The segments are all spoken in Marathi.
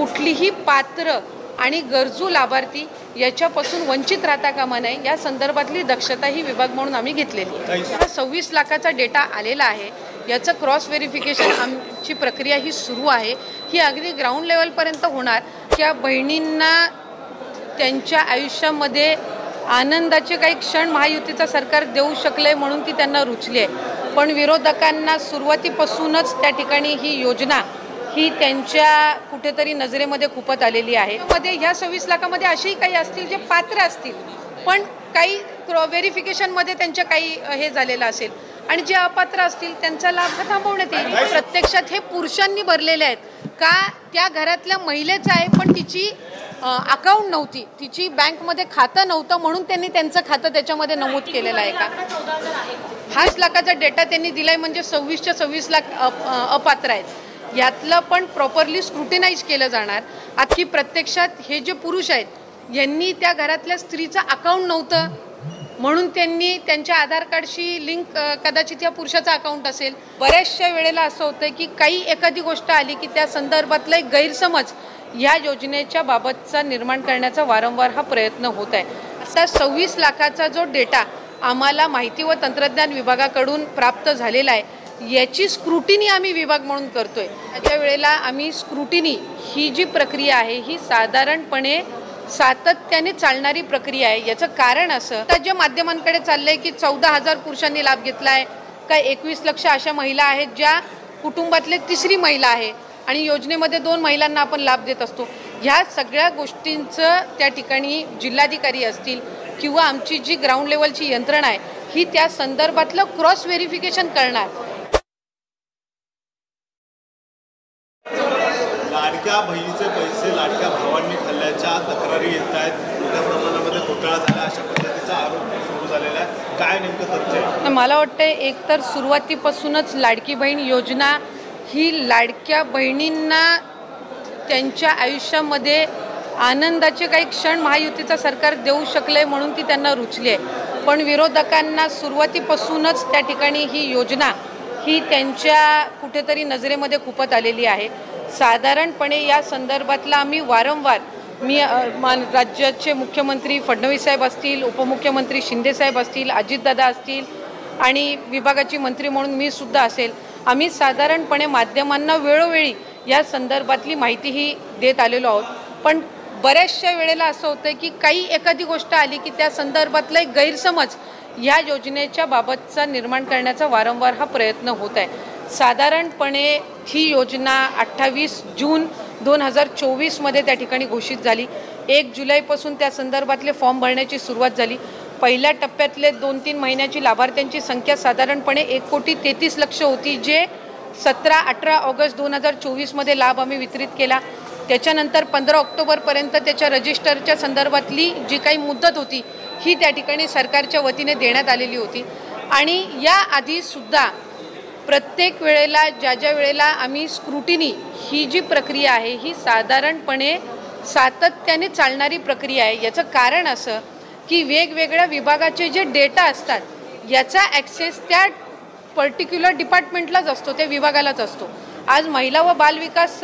कुठलीही पात्र आणि गरजू लाभार्थी याच्यापासून वंचित राहता कामा नये या संदर्भातली दक्षता ही विभाग म्हणून आम्ही घेतलेली आहे। 26 लाखाचा डेटा आलेला आहे, याचं क्रॉस व्हेरिफिकेशन आमची प्रक्रिया ही सुरू आहे। ही अगदी ग्राउंड लेवलपर्यंत होणार। त्या बहिणींना त्यांच्या आयुष्यामध्ये आनंदाचे काही क्षण महायुतीचं सरकार देऊ शकले म्हणून ती त्यांना रुचली आहे, पण विरोधकांना सुरुवातीपासूनच त्या ठिकाणी ही योजना ही त्यांच्या कुठेतरी नजरेमध्ये खूपत आलेली आहे। मध्ये ह्या 26 लाखामध्ये असेही काही असतील जे पात्र असतील, पण काही व्हेरिफिकेशनमध्ये त्यांच्या काही हे झालेलं असेल आणि जे अपात्र असतील त्यांचा लाभ थांबवण्यात येईल। प्रत्यक्षात हे पुरुषांनी भरलेले आहेत का त्या घरातल्या महिलेचं आहे, पण तिची अकाउंट नव्हती, तिची बँकमध्ये खातं नव्हतं म्हणून त्यांनी त्यांचं खातं त्याच्यामध्ये नमूद केलेलं आहे का? 5 लाखाचा डेटा त्यांनी दिलाय म्हणजे 26च्या 26 लाख अपात्र आहेत। यातलं पण प्रॉपरली स्क्रुटिनाइज केलं जाणार। आखी प्रत्यक्षात हे जे पुरुष आहेत यांनी त्या घरातल्या स्त्रीचं अकाउंट नव्हतं म्हणून त्यांनी त्यांच्या आधार कार्डशी लिंक कदाचित या पुरुषाचं अकाउंट असेल। बऱ्याचशा वेळेला असं होतं की काही एखादी गोष्ट आली की त्या संदर्भातला एक गैरसमज या योजनेच्या बाबतचा निर्माण करण्याचा वारंवार हा प्रयत्न होत आहे। आता 26 लाखाचा जो डेटा आम्हाला माहिती व तंत्रज्ञान विभागाकडून प्राप्त झालेला आहे याची स्क्रुटिनी आम्ही विभाग म्हणून करतोय। त्याच्या वेळेला आम्ही स्क्रुटिनी ही जी प्रक्रिया आहे ही साधारणपणे सातत्याने चालणारी प्रक्रिया आहे। याचं कारण असं तर जे माध्यमांकडे चाललंय की 14,000 पुरुषांनी लाभ घेतलाय काय 21 लक्ष अशा महिला आहेत ज्या कुटुंबातले तिसरी महिला आहे आणि योजनेमध्ये 2 महिलांना आपण लाभ देत असतो। ह्या सगळ्या गोष्टींचं त्या ठिकाणी जिल्हाधिकारी असतील किंवा आमची जी ग्राउंड लेवलची यंत्रणा आहे ही त्या संदर्भातलं क्रॉस व्हेरिफिकेशन करणार। लाडक्या बहिणीचे पैसे लाडक्या भावांनी खाल्ल्याच्या तक्रारी येत आहेत, मोठ्या प्रमाणामध्ये घोटाळा झाला अशा पद्धतीचा आरोप सुरू झालेला आहे। काय नेमकं तथ्य आहे? मला वाटतं एकतर सुरुवातीपासूनच लाडकी बहीण योजना ही लाडक्या बहिणींना त्यांच्या आयुष्यामध्ये आनंदाचे काही क्षण महायुतीचं सरकार देऊ शकले म्हणून ती त्यांना रुचली आहे, पण विरोधकांना सुरुवातीपासूनच त्या ठिकाणी ही योजना ही त्यांच्या कुठेतरी नजरेमध्ये खूपत आलेली आहे। साधारणपणे या संदर्भातला आम्ही वारंवार राज्याचे मुख्यमंत्री फडणवीस साहेब असतील, उपमुख्यमंत्री शिंदे साहेब असतील, अजितदादा असतील आणि विभागाची मंत्री म्हणून मी सुद्धा असेल, आम्ही साधारणपणे माध्यमांना वेळोवेळी या संदर्भातली माहिती ही देत आलेलो आहोत। पण बऱ्याचशा वेळेला असं होतं की काही एखादी गोष्ट आली की त्या संदर्भातला एक गैरसमज या योजनेच्या बाबतचा निर्माण करण्याचा वारंवार हा प्रयत्न होत आहे। साधारणपणे ही योजना 28 जून 2024 त्या ठिकाणी घोषित झाली। 1 जुलैपासून त्या संदर्भातले फॉर्म भरण्याची सुरुवात झाली। पहिल्या टप्प्यातले 2-3 महिन्याची लाभार्थ्यांची संख्या साधारणपणे 1,33,00,000 होती, जे 17-18 ऑगस्ट 2024 लाभ आम्ही वितरित केला। त्याच्यानंतर 15 ऑक्टोबरपर्यंत त्याच्या रजिस्टरच्या संदर्भातली जी काही मुदत होती ही त्या ठिकाणी सरकारच्या वतीने देण्यात आलेली होती आणि या आधी सुद्धा प्रत्येक वेळेला ज्या वेळेला आम्ही स्क्रुटिनी ही जी प्रक्रिया आहे ही साधारणपणे सातत्याने चालणारी प्रक्रिया आहे। याचं कारण असं की वेगवेगळ्या विभागाचे जे डेटा असतात याचा ॲक्सेस त्या पर्टिक्युलर डिपार्टमेंटलाच असतो, त्या विभागालाच असतो। आज महिला व बालविकास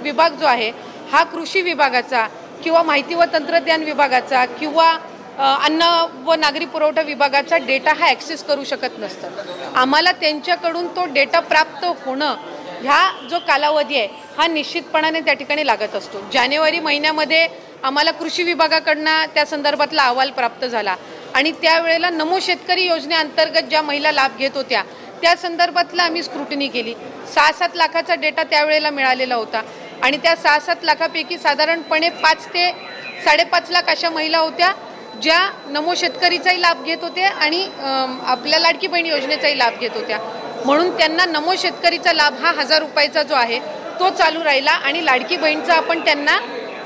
विभाग जो आहे हा कृषी विभागाचा किंवा माहिती व तंत्रज्ञान विभागाचा किंवा अन्न व नागरी पुरवठा विभागाचा डेटा हा ॲक्सेस करू शकत नसतं। आम्हाला त्यांच्याकडून तो डेटा प्राप्त होणं ह्या जो कालावधी आहे हा निश्चितपणाने त्या ठिकाणी लागत असतो। जानेवारी महिन्यामध्ये आम्हाला कृषी विभागाकडनं त्या संदर्भातला अहवाल प्राप्त झाला आणि त्यावेळेला नमो शेतकरी योजनेअंतर्गत ज्या महिला लाभ घेत होत्या त्या संदर्भातला आम्ही स्क्रुटिनी केली। 6-7 लाखाचा डेटा त्यावेळेला मिळालेला होता आणि त्या 6-7 लाखापैकी साधारणपणे 5 ते 5.5 लाख अशा महिला होत्या ज्या नमो शेतकरीचाही लाभ घेत होत्या आणि आपल्या लाडकी बहीण योजनेचाही लाभ घेत होत्या, म्हणून त्यांना नमो शेतकरीचा लाभ हा 1000 रुपयाचा जो आहे तो चालू राहिला आणि लाडकी बहीणचा आपण त्यांना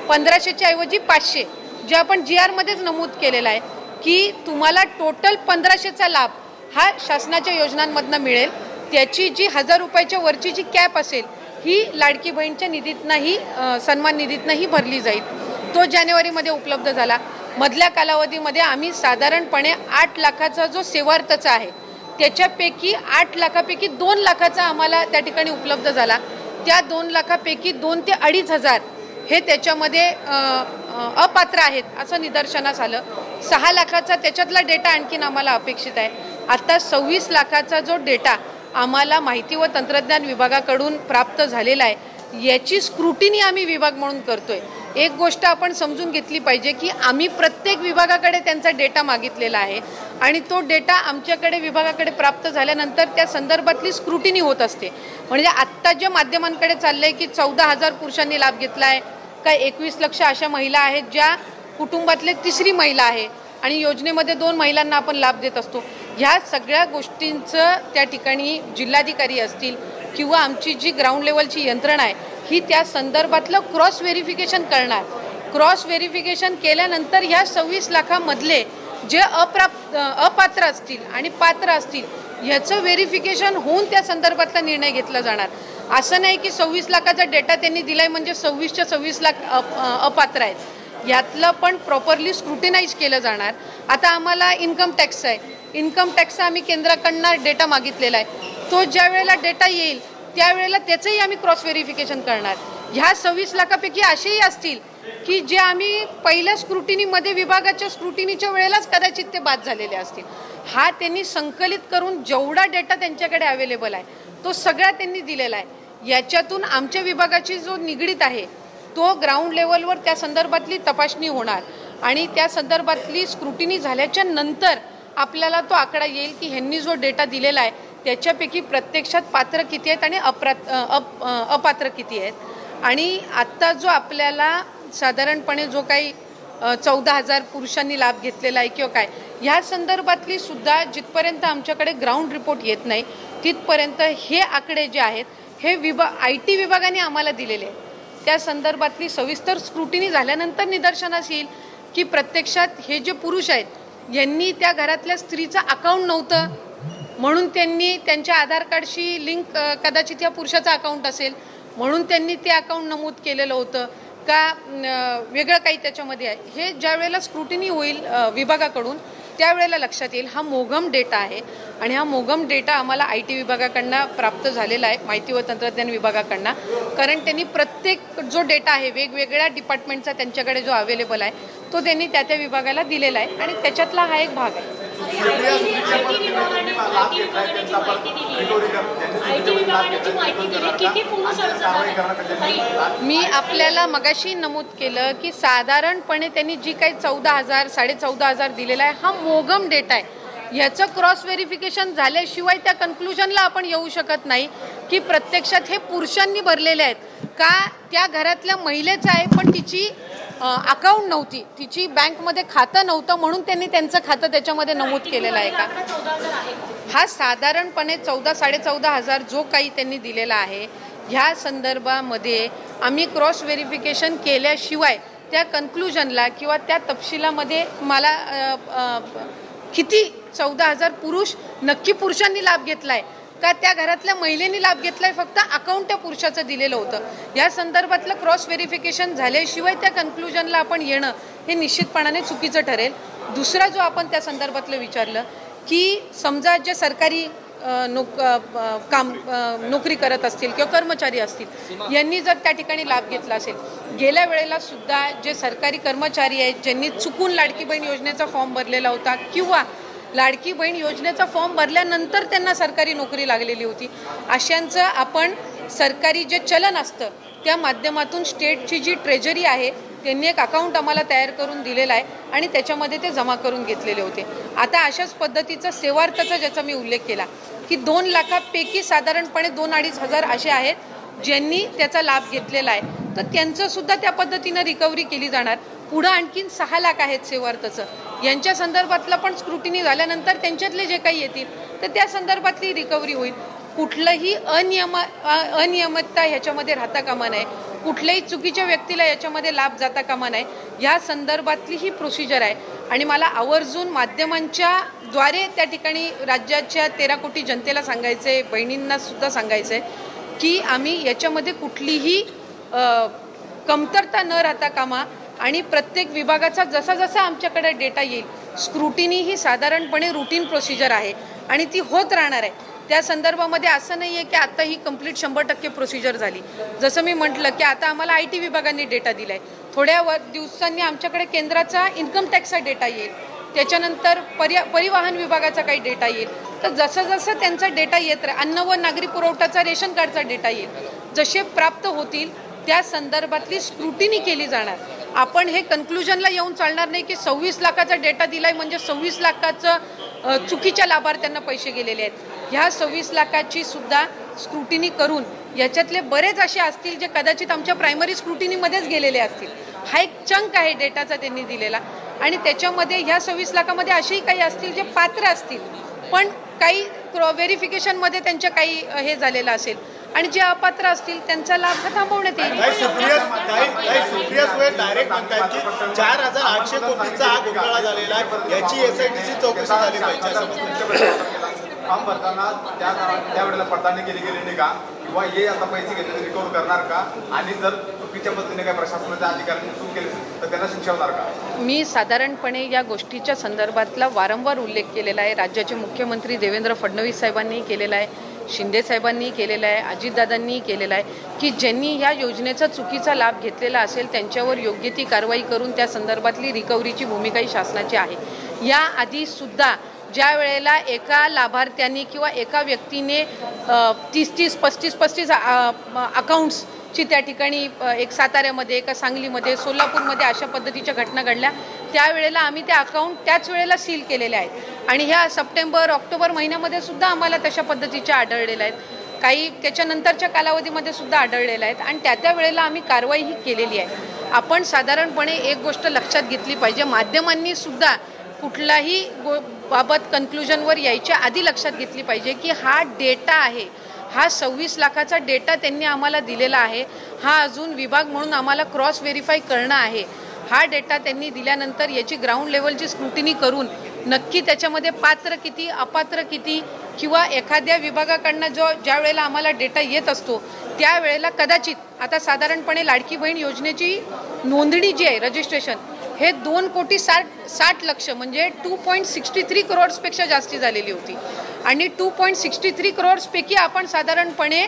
1500च्या ऐवजी 500 जे आपण GR मध्येच नमूद केलेला आहे की तुम्हाला टोटल 1500चा लाभ हा शासनाच्या योजनांमधनं मिळेल। त्याची जी 1000 रुपयाच्या वरची जी कॅप असेल ही लाडकी बहीणच्या निधीतनंही सन्मान निधीतनंही भरली जाईल। तो जानेवारीमध्ये उपलब्ध झाला। मधल्या कालावधीमध्ये आम्ही साधारणपणे 8 लाखाचा जो सेवार्थचा आहे त्याच्यापैकी 8 लाखापैकी 2 लाखाचा आम्हाला त्या ठिकाणी उपलब्ध झाला। त्या 2 लाखापैकी 2 ते 2.5 हजार हे त्याच्यामध्ये अपात्र आहेत असं निदर्शनास आलं. 6 लाखाचा त्याच्यातला डेटा आणखीन आम्हाला अपेक्षित आहे. आता 26 लाखाचा जो डेटा आम्हाला माहिती व तंत्रज्ञान विभागाकडून प्राप्त झालेला आहे, याची स्क्रुटिनी आम्ही विभाग म्हणून करतोय. एक गोष्ट आपण समजून घेतली पाहिजे की आम्ही प्रत्येक विभागाकडे त्यांचा डेटा मागितलेला आहे आणि तो डेटा आमच्याकडे विभागाकडे प्राप्त झाल्यानंतर त्या संदर्भातली स्क्रुटिनी होत असते. म्हणजे आत्ता ज्या माध्यमांकडे चाललंय की 14,000 पुरुषांनी लाभ घेतला आहे, काय 21 लक्ष अशा महिला आहेत ज्या कुटुंबातले तिसरी महिला आहे आणि योजनेमध्ये 2 महिलांना आपण लाभ देत असतो. ह्या सगळ्या गोष्टींचं त्या ठिकाणी जिल्हाधिकारी असतील किंवा आमची जी ग्राउंड लेवलची यंत्रणा आहे ही त्या संदर्भातलं क्रॉस व्हेरिफिकेशन करणार. क्रॉस व्हेरिफिकेशन केल्यानंतर ह्या 26 लाखामधले जे अपात्र असतील आणि पात्र असतील ह्याचं व्हेरिफिकेशन होऊन त्या संदर्भातला निर्णय घेतला जाणार. असं नाही की 26 लाखाचा डेटा त्यांनी दिलाय म्हणजे 26च्या 26 लाख अपात्र आहेत. यातलं पण प्रॉपरली स्क्रुटिनाइज केलं जाणार. आता आम्हाला इन्कम टॅक्स आहे, इन्कम टॅक्सचा आम्ही केंद्राकडनं डेटा मागितलेला आहे. तो ज्या वेळेला डेटा येईल त्यावेळेला त्याचंही आम्ही क्रॉस व्हेरिफिकेशन करणार. ह्या 26 लाखापैकी असेही असतील की जे आम्ही पहिल्या स्क्रुटिनीमध्ये विभागाच्या स्क्रुटिनीच्या वेळेलाच कदाचित ते बाद झालेले असतील. हा त्यांनी संकलित करून जेवढा डेटा त्यांच्याकडे अवेलेबल आहे तो सगळा त्यांनी दिलेला आहे. याच्यातून आमच्या विभागाची जो निगडीत आहे तो ग्राउंड लेवलवर त्या संदर्भातली तपासणी होणार आणि त्या संदर्भातली स्क्रुटिनी झाल्याच्या नंतर आपल्याला तो आकडा येईल की ह्यांनी जो डेटा दिलेला आहे त्याच्यापैकी प्रत्यक्षात पात्र किती आहेत आणि अपात्र किती आहेत. आणि आत्ता जो आपल्याला साधारणपणे जो काही 14,000 पुरुषांनी लाभ घेतलेला आहे किंवा काय ह्या संदर्भातली सुद्धा जिथपर्यंत आमच्याकडे ग्राउंड रिपोर्ट येत नाही तिथपर्यंत हे आकडे जे आहेत हे IT विभागाने आम्हाला दिलेले आहे. त्या संदर्भातली सविस्तर स्क्रुटिनी झाल्यानंतर निदर्शनास येईल की प्रत्यक्षात हे जे पुरुष आहेत यांनी त्या घरातल्या स्त्रीचं अकाउंट नव्हतं म्हणून त्यांनी त्यांच्या आधार कार्डशी लिंक कदाचित या पुरुषाचं अकाउंट असेल म्हणून त्यांनी ते अकाउंट नमूद केलेलं होतं का वेगळं काही त्याच्यामध्ये आहे. हे ज्या वेळेला स्क्रुटिनी होईल विभागाकडून त्यावेळेला लक्षात येईल. हा मोघम डेटा आहे आणि हा मोघम डेटा आम्हाला IT विभागाकडनं प्राप्त झालेला आहे, माहिती व तंत्रज्ञान विभागाकडनं. कारण त्यांनी प्रत्येक जो डेटा आहे वेगवेगळ्या डिपार्टमेंटचा त्यांच्याकडे जो अवेलेबल आहे तो त्यांनी त्या विभागाला दिलेला आहे आणि त्याच्यातला हा एक भाग आहे. मी आपल्याला मगाशी नमूद केलं की साधारणपणे त्यांनी जी काही 14,000 14,500 दिलेला आहे हा मोघम डेटा आहे. ह्याचं क्रॉस व्हेरिफिकेशन झाल्याशिवाय त्या कन्क्लुजनला आपण येऊ शकत नाही की प्रत्यक्षात हे पुरुषांनी भरलेले आहेत का त्या घरातल्या महिलेचं आहे पण तिची अकाउंट नव्हती, तिची बँकमध्ये खातं नव्हतं म्हणून त्यांनी त्यांचं खातं त्याच्यामध्ये नमूद केलेलं आहे का. हा साधारणपणे 14,000-14,500 जो काही त्यांनी दिलेला आहे ह्या संदर्भामध्ये आम्ही क्रॉस व्हेरिफिकेशन केल्याशिवाय त्या कन्क्लुजनला किंवा त्या तपशिलामध्ये मला किती 14,000 पुरुष नक्की पुरुषांनी लाभ घेतलाय का त्या घरातल्या महिलेनी लाभ घेतलाय फक्त अकाउंट त्या पुरुषाचं दिलेलं होतं. या संदर्भातलं क्रॉस व्हेरिफिकेशन झाल्याशिवाय त्या कन्क्लुजनला आपण येणं हे निश्चितपणाने चुकीचं ठरेल. दुसरा जो आपण त्या संदर्भातलं विचारलं की समजा जे सरकारी नोकरी करत असतील किंवा कर्मचारी असतील यांनी जर त्या ठिकाणी लाभ घेतला असेल, गेल्या वेळेला सुद्धा जे सरकारी कर्मचारी आहेत ज्यांनी चुकून लाडकी बहीण योजनेचा फॉर्म भरलेला होता किंवा लाडकी बहीण योजनेचा फॉर्म भरल्यानंतर त्यांना सरकारी नोकरी लागलेली होती अशांचं आपण सरकारी जे चलन असतं त्या माध्यमातून स्टेटची जी ट्रेजरी आहे त्यांनी एक अकाउंट आम्हाला तयार करून दिलेला आहे आणि त्याच्यामध्ये ते जमा करून घेतलेले होते. आता अशाच पद्धतीचा सेवार्थाचा ज्याचा मी उल्लेख केला की 2 लाखापैकी साधारणपणे 2-2.5 हजार असे आहेत ज्यांनी त्याचा लाभ घेतलेला आहे तर त्यांचं सुद्धा त्या पद्धतीनं रिकव्हरी केली जाणार. पुढं आणखीन 6 लाख आहेत सेवार्थाचं यांच्या संदर्भातलं पण स्क्रुटिनी झाल्यानंतर त्यांच्यातले जे काही येतील तर त्या संदर्भातली रिकव्हरी होईल. कुठलंही अनियमितता ह्याच्यामध्ये राहता कामा नये, कुठल्याही चुकीच्या व्यक्तीला याच्यामध्ये लाभ जाता कामा नये. या संदर्भातली ही प्रोसिजर आहे आणि मला आवर्जून माध्यमांच्या द्वारे त्या ठिकाणी राज्याच्या 13 कोटी जनतेला सांगायचं आहे, बहिणींना सुद्धा सांगायचं आहे की आम्ही याच्यामध्ये कुठलीही कमतरता न राहता कामा आणि प्रत्येक विभागाचा जसा जसा आमच्याकडे डेटा येईल स्क्रुटिनी ही साधारणपणे रूटीन प्रोसिजर आहे आणि ती होत राहणार आहे. त्या संदर्भामध्ये असं नाही आहे की आता ही कंप्लीट 100% प्रोसिजर झाली. जसं मी म्हटलं की आता आम्हाला IT विभागाने डेटा दिला आहे. थोड्या दिवसांनी आमच्याकडे केंद्राचा इन्कम टॅक्सचा डेटा येईल, त्याच्यानंतर परिवहन विभागाचा काही डेटा येईल. तर जसं जसं त्यांचा डेटा येत राहील, अन्न व नागरी पुरवठाचा रेशन कार्डचा डेटा येईल, जसे प्राप्त होतील त्या संदर्भातली स्क्रुटिनी केली जाणार. आपण हे कन्क्लुजनला येऊन चालणार नाही की 26 लाखाचा डेटा दिलाय म्हणजे 26 लाखाचं चुकीच्या लाभार्थ्यांना पैसे गेलेले आहेत. ह्या 26 लाखाची सुद्धा स्क्रुटिनी करून याच्यातले बरेच असे असतील जे कदाचित आमच्या प्रायमरी स्क्रुटिनीमध्येच गेलेले असतील. हा एक चंक आहे डेटाचा त्यांनी दिलेला, आणि त्याच्यामध्ये ह्या 26 लाखामध्ये असेही काही असतील जे पात्र असतील पण काही व्हेरिफिकेशनमध्ये त्यांच्या काही हे झालेलं असेल, आणि जे अपात्र असतील त्यांचा लाभ थांबवण्यात येईल. सुप्रिया सुळे डायरेक्ट म्हणतात की 4,800 कोटीचा हा घोटाळा झालेला आहे, याची SITची चौकशी झाली पाहिजे. फॉर्म भरताना त्यावेळेला पडताळणी केली गेली नाही का, किंवा हे आता पैसे घेतले रिकव्हर करणार का, आणि जर चुकीच्या पद्धतीने काही प्रशासनाच्या अधिकाऱ्यांनी चूक केली तर त्यांना शिक्षा होणार का? मी साधारणपणे या गोष्टीच्या संदर्भातला वारंवार उल्लेख केलेला आहे. राज्याचे मुख्यमंत्री देवेंद्र फडणवीस साहेबांनी केलेला आहे, शिंदे साहेबांनी केलेला आहे, अजितदादांनी केलेला आहे की ज्यांनी ह्या योजनेचा चुकीचा लाभ घेतलेला असेल त्यांच्यावर योग्य ती कारवाई करून त्या संदर्भातली रिकव्हरीची भूमिका ही शासनाची आहे. याआधीसुद्धा ज्या वेळेला एका लाभार्थ्यांनी किंवा एका व्यक्तीने 30-30, 35-35 अकाउंट्सची त्या ठिकाणी एक साताऱ्यामध्ये, एका सांगलीमध्ये, सोलापूरमध्ये अशा पद्धतीच्या घटना घडल्या, त्यावेळेला आम्ही ते अकाउंट त्याच वेळेला सील केलेले आहेत. आणि ह्या सप्टेंबर ऑक्टोबर महिन्यामध्ये सुद्धा आम्हाला तशा पद्धतीच्या आढळलेल्या आहेत, काही त्याच्यानंतरच्या कालावधीमध्ये सुद्धा आढळलेल्या आहेत, आणि त्या वेळेला आम्ही कारवाई ही केलेली आहे. आपण साधारणपणे एक गोष्ट लक्षात घेतली पाहिजे, माध्यमांनी सुद्धा कुठलाही बाबत कन्क्लुजनवर यायच्या आधी लक्षात घेतली पाहिजे की हा डेटा आहे, हा 26 लाखाचा डेटा त्यांनी आम्हाला दिलेला आहे, हा अजून विभाग म्हणून आम्हाला क्रॉस व्हेरीफाय करणं आहे. हा डेटा त्यांनी दिल्यानंतर याची ग्राउंड लेवलची स्क्रुटिनी करून नक्की त्याच्यामध्ये पात्र किती, अपात्र किती, किंवा एखाद्या विभागाकडनं ज्या वेळेला आम्हाला डेटा येत असतो त्यावेळेला कदाचित आता साधारणपणे लाडकी बहीण योजनेची नोंदणी जी आहे, रजिस्ट्रेशन, हे 2,60,00,000 म्हणजे 2.63 करोड्सपेक्षा जास्ती झालेली होती, आणि 2.63 करोड्सपैकी आपण साधारणपणे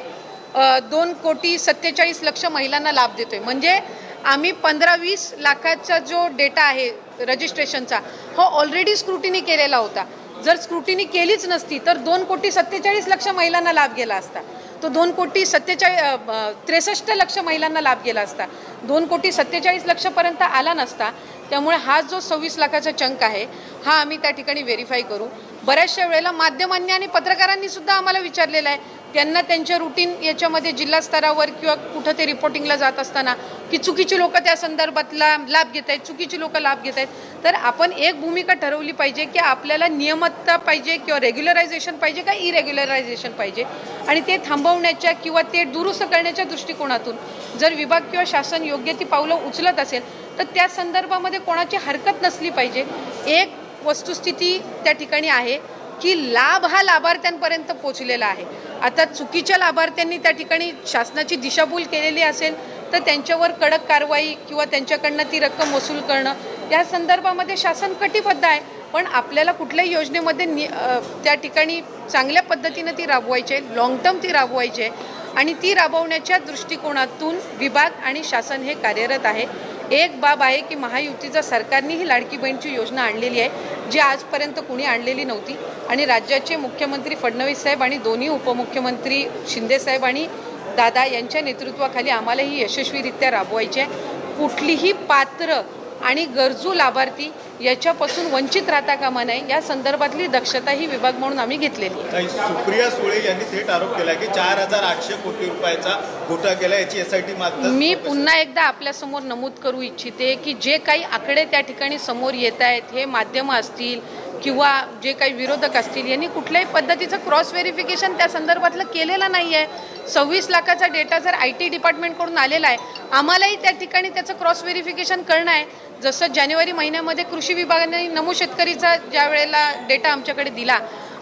2,47,00,000 महिलांना लाभ देतोय. म्हणजे आम्ही 15-20 लाखाचा जो डेटा आहे रजिस्ट्रेशनचा, हा ऑलरेडी स्क्रुटिनी केलेला होता. जर स्क्रुटिनी केलीच नसती तर 2,47,00,000 महिलांना लाभ गेला असता, तो 2,63,00,000 महिलांना लाभ गेला असता, 2,47,00,000 पर्यंत आला नसता. त्यामुळे हा जो 26 लाखाचा चंक आहे हा आम्ही त्या ठिकाणी व्हेरीफाय करू. बऱ्याचशा वेळेला माध्यमांनी आणि पत्रकारांनी सुद्धा आम्हाला विचारलेलं आहे, त्यांना त्यांच्या रुटीन याच्यामध्ये जिल्हा स्तरावर किंवा कुठं ते रिपोर्टिंगला जात असताना की चुकीची लोक त्या संदर्भातला लाभ घेत आहेत, चुकीची लोक लाभ घेत आहेत. तर आपण एक भूमिका ठरवली पाहिजे की आपल्याला नियमितता पाहिजे किंवा रेग्युलरायझेशन पाहिजे का इरेग्युलरायझेशन पाहिजे, आणि ते थांबवण्याच्या किंवा ते दुरुस्त करण्याच्या दृष्टिकोनातून जर विभाग किंवा शासन योग्य ती पावलं उचलत असेल तर त्या संदर्भामध्ये कोणाची हरकत नसली पाहिजे. एक वस्तुस्थिती त्या ठिकाणी आहे की लाभ हा लाभार्थ्यांपर्यंत पोहोचलेला आहे. आता चुकीच्या लाभार्थ्यांनी त्या ठिकाणी शासनाची दिशाभूल केलेली असेल तर त्यांच्यावर कडक कारवाई किंवा त्यांच्याकडनं ती रक्कम वसूल करणं, या संदर्भामध्ये शासन कटिबद्ध आहे. पण आपल्याला कुठल्याही योजनेमध्ये त्या ठिकाणी चांगल्या पद्धतीनं ती राबवायची आहे, लॉंग टर्म ती राबवायची आहे, आणि ती राबवण्याच्या दृष्टिकोनातून विभाग आणि शासन हे कार्यरत आहे. एक बाब आहे की महायुतीच्या सरकारने ही लाडकी बहीणची योजना आणलेली आहे, जी आजपर्यंत कुणी आणलेली नव्हती, आणि राज्याचे मुख्यमंत्री फडणवीस साहेब आणि दोन्ही उपमुख्यमंत्री शिंदे साहेब आणि दादा यांच्या नेतृत्वाखाली आम्हाला ही यशस्वीरित्या राबवायची आहे. कुठलीही पात्र आणि गरजू लाभार्थी याच्यापासून वंचित राहता कामा नये, या संदर्भातली दक्षता ही विभाग म्हणून आम्ही घेतलेली आहे. सुप्रिया सुळे यांनी थेट आरोप केला की 4,800 कोटी रुपयाचा घोटाळा केला, याची SIT माध्यम. मी पुन्हा एकदा आपल्यासमोर नमूद करू इच्छिते की जे काही आकडे त्या ठिकाणी समोर येत आहेत, हे माध्यमं असतील किंवा जे काही विरोधक असतील, यांनी कुठल्याही पद्धतीचं क्रॉस व्हेरिफिकेशन त्या संदर्भातलं केलेलं नाही आहे. 26 लाखाचा डेटा जर IT डिपार्टमेंटकडून आलेला आहे, आम्हालाही त्या ठिकाणी त्याचं क्रॉस व्हेरिफिकेशन करणं आहे. जसं जानेवारी महिन्यामध्ये कृषी विभागाने नमो शेतकरीचा ज्या वेळेला डेटा आमच्याकडे दिला,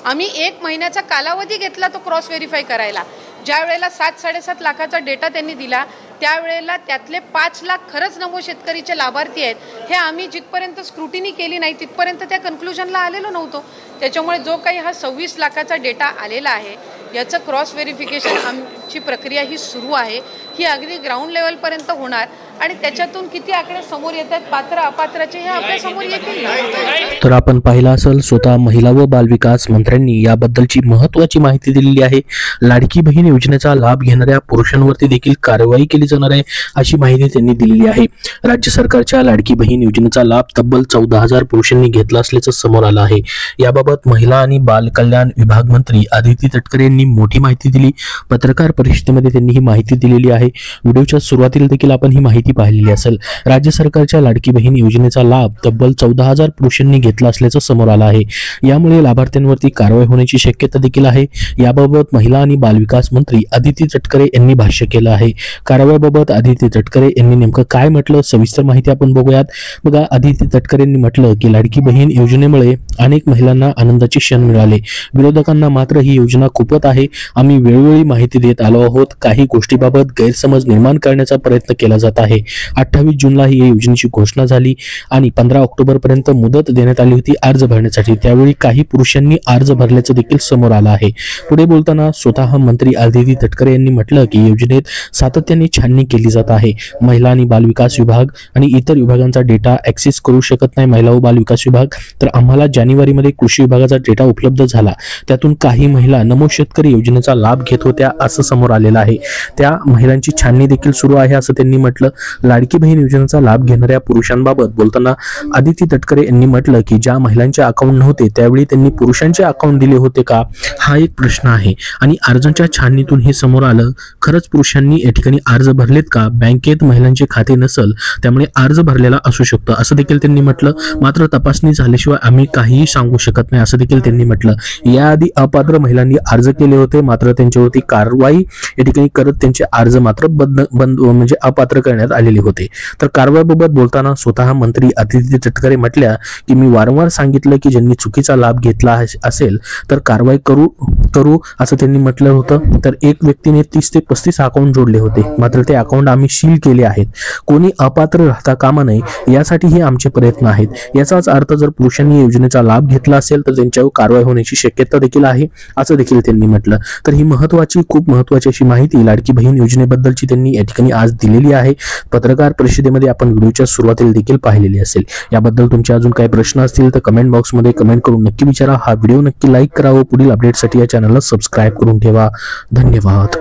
आम्ही 1 महिन्याचा कालावधी घेतला तो क्रॉस व्हेरीफाय करायला. ज्या वेळेला 7-7.5 लाखाचा डेटा त्यांनी दिला त्यावेळेला त्यातले 5 लाख खरंच नमो शेतकरीचे लाभार्थी आहेत, हे आम्ही जिथपर्यंत स्क्रुटिनी केली नाही तिथपर्यंत त्या कन्क्लुजनला आलेलो नव्हतो. त्याच्यामुळे जो काही हा 26 लाखाचा डेटा आलेला आहे याचं क्रॉस व्हेरिफिकेशन आमची प्रक्रिया ही सुरू आहे. ही अगदी ग्राउंड लेवलपर्यंत होणार आणि त्याच्यातून किती आकडे समोर येत आहेत पात्र अपात्राचे हे आपल्या समोर येतील. तर आपण पाहिलं असेल, स्वतः महिला व बालविकास मंत्र्यांनी याबद्दलची महत्त्वाची माहिती दिलेली आहे. लाडकी बहीण योजनेचा लाभ घेणाऱ्या पुरुषांवरती देखील कारवाई केली जाणार आहे अशी माहिती त्यांनी दिलेली आहे. राज्य सरकारच्या लाडकी बहीण योजनेचा लाभ तब्बल 14,000 पुरुषांनी घेतला असल्याचं समोर आलं आहे. याबाबत महिला आणि बाल कल्याण विभाग मंत्री आदिती तटकरे यांनी मोठी माहिती दिली. पत्रकार परिषदेमध्ये त्यांनी ही माहिती दिलेली आहे. व्हिडिओच्या सुरुवातीला देखील आपण ही माहिती पाहिलेली असेल. राज्य सरकारच्या लाडकी बहीण योजनेचा लाभ तब्बल 14,000 पुरुषांनी घेतला असल्याचं समोर आलं आहे. यामुळे लाभार्थ्यांवरती कारवाई होण्याची शक्यता देखील आहे. याबाबत महिला आणि बालविकास मंत्री आदिती तटकरे यांनी भाष्य केलं आहे. कारवाईबाबत आदिती तटकरे यांनी नेमकं काय म्हटलं, सविस्तर माहिती आपण बघूयात. बघा, आदिती तटकरे यांनी म्हटलं की लाडकी बहीण योजनेमुळे अनेक महिलांना आनंदाचे क्षण मिळाले. विरोधकांना मात्र ही योजना खूपच आहे. आम्ही वेळोवेळी माहिती देत आलो आहोत. काही गोष्टीबाबत गैरसमज निर्माण करण्याचा प्रयत्न केला जात आहे. 28 जूनला ही योजनेची घोषणा झाली आणि 15 ऑक्टोबर पर्यंत मुदत देण्यात आली होती अर्ज भरण्यासाठी. त्यावेळी काही पुरुषांनी अर्ज भरल्याचं देखील समोर आलं आहे. पुढे बोलताना स्वतः मंत्री आदिती तटकरे यांनी म्हटलं की योजनेत सातत्याने छाननी केली जात आहे. महिला आणि बालविकास विभाग आणि इतर विभागांचा डेटा ऍक्सेस करू शकत नाही महिला व बालविकास विभाग. तर आम्हाला जानेवारीमध्ये कृषी विभागाचा डेटा उपलब्ध झाला. त्यातून काही महिला नमो शेतकरी योजनेचा लाभ घेत होत्या असं समोर आलेलं आहे. त्या महिलांची छाननी देखील सुरू आहे असं त्यांनी म्हटलं. लाडकी बहीण योजनेचा लाभ घेणाऱ्या पुरुषांबाबत बोलताना आदिती तटकरे यांनी म्हटलं की ज्या महिलांचे अकाउंट नव्हते त्यावेळी त्यांनी पुरुषांचे अकाउंट दिले होते का, हा एक प्रश्न आहे. आणि अर्जांच्या छाननीतून हे समोर आलं. खरंच पुरुषांनी या ठिकाणी अर्ज भरलेत का? बँकेत महिलांचे खाते नसल त्यामुळे अर्ज भरलेला असू शकतो असं देखील त्यांनी म्हटलं. मात्र तपासणी झाल्याशिवाय आम्ही काहीही सांगू शकत नाही असं देखील त्यांनी म्हटलं. याआधी अपात्र महिलांनी अर्ज केले होते, मात्र त्यांच्यावरती कारवाई या ठिकाणी करत त्यांचे अर्ज मात्र बंद म्हणजे अपात्र करण्यात आलेले होते. तर कारवाईबाबत बोलताना स्वतः मंत्री आदिती तटकरे म्हटल्या की मी वारंवार सांगितलं की ज्यांनी चुकीचा लाभ घेतला असेल तर कारवाई करू असं त्यांनी म्हटलं होतं. तर एक व्यक्तीने 30 ते 35 अकाउंट जोडले होते, मात्र ते अकाउंट आम्ही सील केले आहेत. कोणी अपात्र राहता कामा नये यासाठी हे आमचे प्रयत्न आहेत. याचाच अर्थ जर पुरुषांनी योजनेचा लाभ घेतला असेल तर त्यांच्यावर कारवाई होण्याची शक्यता देखील आहे असं देखील त्यांनी म्हटलं. तर ही खूप महत्त्वाची अशी माहिती लाडकी बहीण योजनेबद्दलची त्यांनी या ठिकाणी आज दिलेली आहे. पत्रकार परिषदेमध्ये आपण व्हिडिओच्या सुरुवातीला देखील पाहिलेली असेल. याबद्दल तुमचे अजून काही प्रश्न असतील तर कमेंट बॉक्समध्ये कमेंट करून नक्की विचारा. हा व्हिडिओ नक्की लाईक करा व पुढील अपडेटसाठी या चॅनलला सबस्क्राईब करून ठेवा. धन्यवाद.